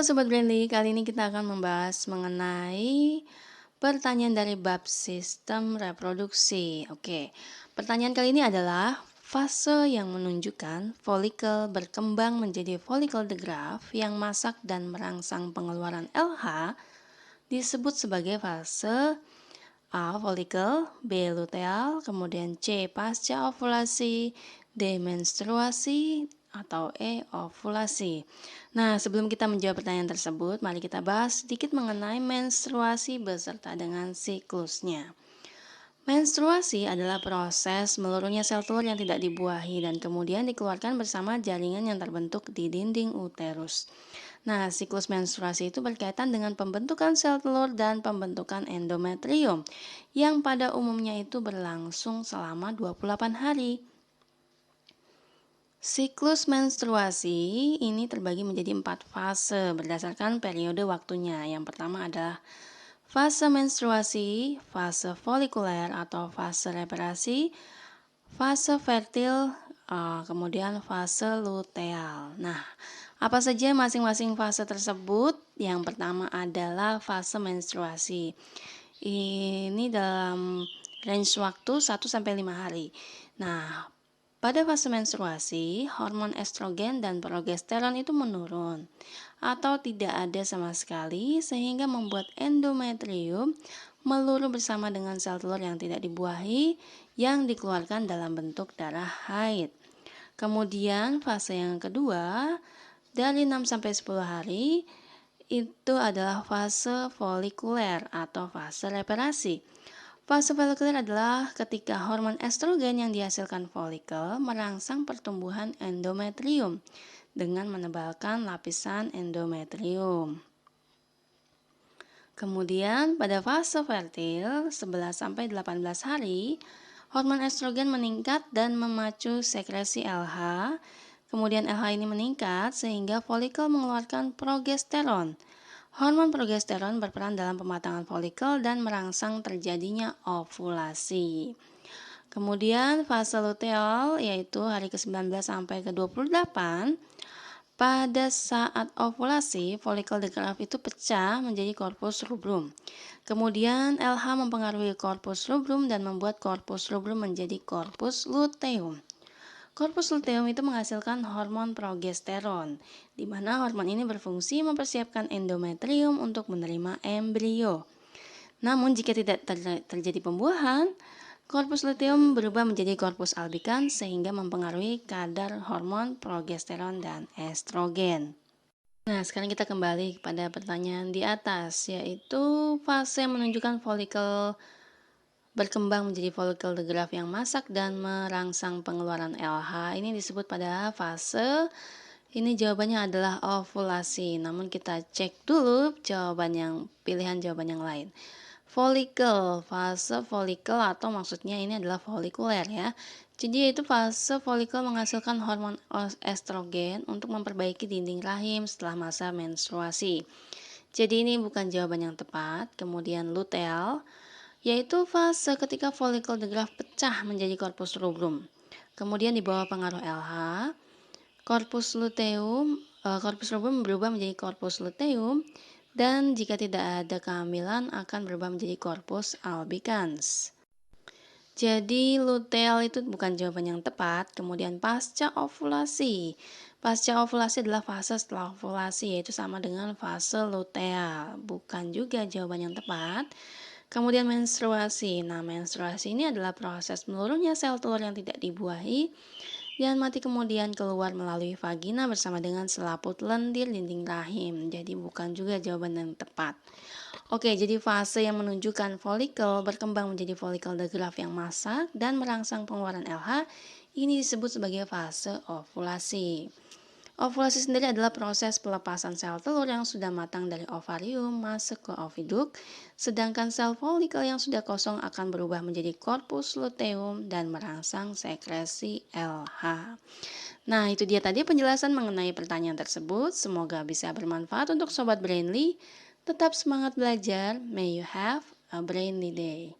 Halo Sobat Brandly, kali ini kita akan membahas mengenai pertanyaan dari bab sistem reproduksi. Oke, pertanyaan kali ini adalah fase yang menunjukkan folikel berkembang menjadi folikel the graft yang masak dan merangsang pengeluaran LH disebut sebagai fase A. Folikel, B. Luteal, kemudian C. Pasca ovulasi, D. Menstruasi, atau E. Ovulasi. Nah, sebelum kita menjawab pertanyaan tersebut, mari kita bahas sedikit mengenai menstruasi beserta dengan siklusnya. Menstruasi adalah proses meluruhnya sel telur yang tidak dibuahi dan kemudian dikeluarkan bersama jaringan yang terbentuk di dinding uterus. Nah, siklus menstruasi itu berkaitan dengan pembentukan sel telur dan pembentukan endometrium yang pada umumnya itu berlangsung selama 28 hari. Siklus menstruasi ini terbagi menjadi 4 fase berdasarkan periode waktunya. Yang pertama adalah fase menstruasi, fase folikuler atau fase reparasi, fase fertil, kemudian fase luteal. Nah, apa saja masing-masing fase tersebut? Yang pertama adalah fase menstruasi. Ini dalam range waktu 1-5 hari. Nah, pada fase menstruasi, hormon estrogen dan progesteron itu menurun atau tidak ada sama sekali sehingga membuat endometrium meluruh bersama dengan sel telur yang tidak dibuahi yang dikeluarkan dalam bentuk darah haid. Kemudian fase yang kedua dari 6-10 hari itu adalah fase folikuler atau fase reparasi. Fase folikuler adalah ketika hormon estrogen yang dihasilkan folikel merangsang pertumbuhan endometrium dengan menebalkan lapisan endometrium. Kemudian pada fase fertil 11-18 hari, hormon estrogen meningkat dan memacu sekresi LH. Kemudian LH ini meningkat sehingga folikel mengeluarkan progesteron. Hormon progesteron berperan dalam pematangan folikel dan merangsang terjadinya ovulasi. Kemudian fase luteal yaitu hari ke-19 sampai ke-28. Pada saat ovulasi, folikel the graft itu pecah menjadi corpus rubrum. Kemudian LH mempengaruhi corpus rubrum dan membuat corpus rubrum menjadi corpus luteum. Corpus luteum itu menghasilkan hormon progesteron, di mana hormon ini berfungsi mempersiapkan endometrium untuk menerima embrio. Namun jika tidak terjadi pembuahan, corpus luteum berubah menjadi corpus albicans sehingga mempengaruhi kadar hormon progesteron dan estrogen. Nah, sekarang kita kembali pada pertanyaan di atas, yaitu fase menunjukkan folikel berkembang menjadi folikel the graft yang masak dan merangsang pengeluaran LH. Ini disebut pada fase, ini jawabannya adalah ovulasi. Namun kita cek dulu pilihan jawaban yang lain. Folikel, fase folikel atau maksudnya ini adalah folikuler ya. Jadi yaitu fase folikel menghasilkan hormon estrogen untuk memperbaiki dinding rahim setelah masa menstruasi. Jadi ini bukan jawaban yang tepat. Kemudian luteal, yaitu fase ketika folikel the graft pecah menjadi corpus rubrum. Kemudian di bawah pengaruh LH, corpus rubrum berubah menjadi corpus luteum. Dan jika tidak ada kehamilan akan berubah menjadi corpus albicans. Jadi luteal itu bukan jawaban yang tepat. Kemudian pasca ovulasi. Pasca ovulasi adalah fase setelah ovulasi, yaitu sama dengan fase luteal. Bukan juga jawaban yang tepat. Kemudian menstruasi. Nah, menstruasi ini adalah proses meluruhnya sel telur yang tidak dibuahi dan mati kemudian keluar melalui vagina bersama dengan selaput lendir dinding rahim. Jadi bukan juga jawaban yang tepat. Oke, jadi fase yang menunjukkan folikel berkembang menjadi folikel the graft yang masak dan merangsang pengeluaran LH ini disebut sebagai fase ovulasi. Ovulasi sendiri adalah proses pelepasan sel telur yang sudah matang dari ovarium masuk ke oviduk, sedangkan sel folikel yang sudah kosong akan berubah menjadi corpus luteum dan merangsang sekresi LH. Nah, itu dia tadi penjelasan mengenai pertanyaan tersebut. Semoga bisa bermanfaat untuk Sobat Brainly. Tetap semangat belajar. May you have a brainly day.